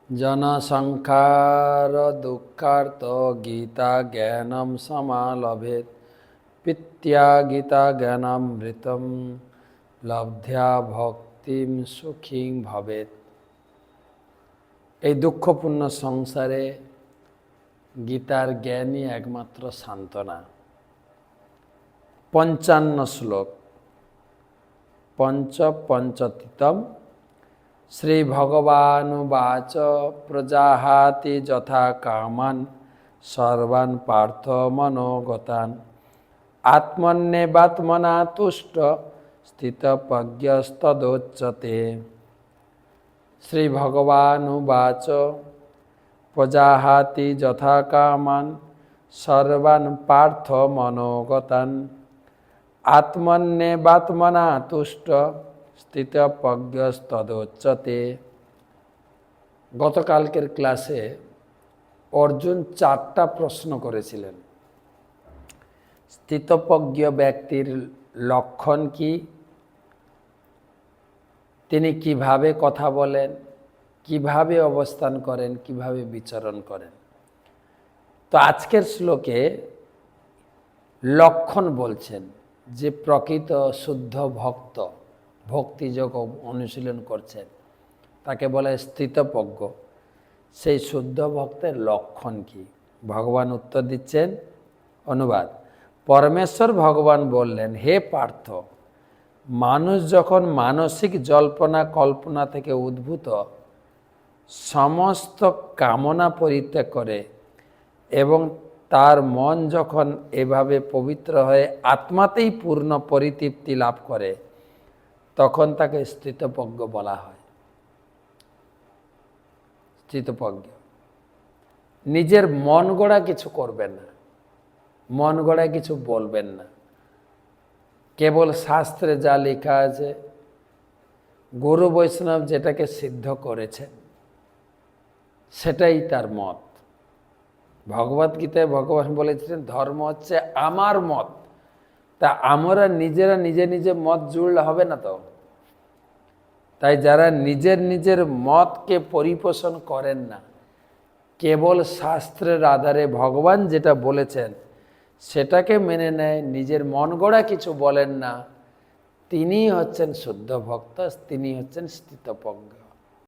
জনসংখ্যার দুঃখার্ত গীতা জ্ঞানম সমালভেত পিত্য়া গীতা জ্ঞানামৃতম লব্ধ্বা ভক্তিম সুখীং ভবেত। এই দুঃখপূর্ণ সংসারে গীতার জ্ঞানই একমাত্র সান্ত্বনা। 55 শ্লোক। পঞ্চপঞ্চতিতম শ্রী ভগবানুবাচ প্রজাহাতি যথা কামান সর্বান পার্থ মনোগতান আত্মন্যেবাত্মনা তুষ্ট স্থিতপ্রজ্ঞস্তদোচ্যতে। শ্রী ভগবানুবাচ প্রজাহাতি যথা কামান সর্বান পার্থ মনোগতান আত্মন্যেবাত্মনা তুষ্ট স্থিতপ্রজ্ঞস্তদোচ্যতে। গতকালকের ক্লাসে অর্জুন 4টা প্রশ্ন করেছিলেন। স্থিতপ্রজ্ঞ ব্যক্তির লক্ষণ কি, তিনি কিভাবে কথা বলেন, কিভাবে অবস্থান করেন, কিভাবে বিচরণ করেন। তো আজকের শ্লোকে লক্ষণ বলছেন যে প্রকৃত শুদ্ধ ভক্ত ভক্তিযোগ অনুশীলন করছেন তাকে বলে স্থিতপ্রজ্ঞ। সেই শুদ্ধ ভক্তের লক্ষণ কি, ভগবান উত্তর দিচ্ছেন। অনুবাদ: পরমেশ্বর ভগবান বললেন, হে পার্থ, মানুষ যখন মানসিক জল্পনা কল্পনা থেকে উদ্ভূত সমস্ত কামনা পরিত্যাগ করে এবং তার মন যখন এভাবে পবিত্র হয়ে আত্মাতেই পূর্ণ পরিতৃপ্তি লাভ করে, তখন তাকে স্থিতপ্রজ্ঞ বলা হয়। স্থিতপ্রজ্ঞ নিজের মন গড়া কিছু করবেন না, মন গড়া কিছু বলবেন না। কেবল শাস্ত্রে যা লেখা আছে, গুরু বৈষ্ণব যেটাকে সিদ্ধ করেছেন সেটাই তার মত। ভগবদ্গীতায় ভগবান বলেছিলেন ধর্ম হচ্ছে আমার মত। তা আমরা নিজেরা নিজে নিজে মত জুড়লে হবে না তো। তাই যারা নিজের নিজের মতকে পরিপোষণ করেন না, কেবল শাস্ত্রের আধারে ভগবান যেটা বলেছেন সেটাকে মেনে নেয়, নিজের মন গড়া কিছু বলেন না, তিনিই হচ্ছেন শুদ্ধ ভক্ত, তিনি হচ্ছেন স্থিতপ্রজ্ঞ।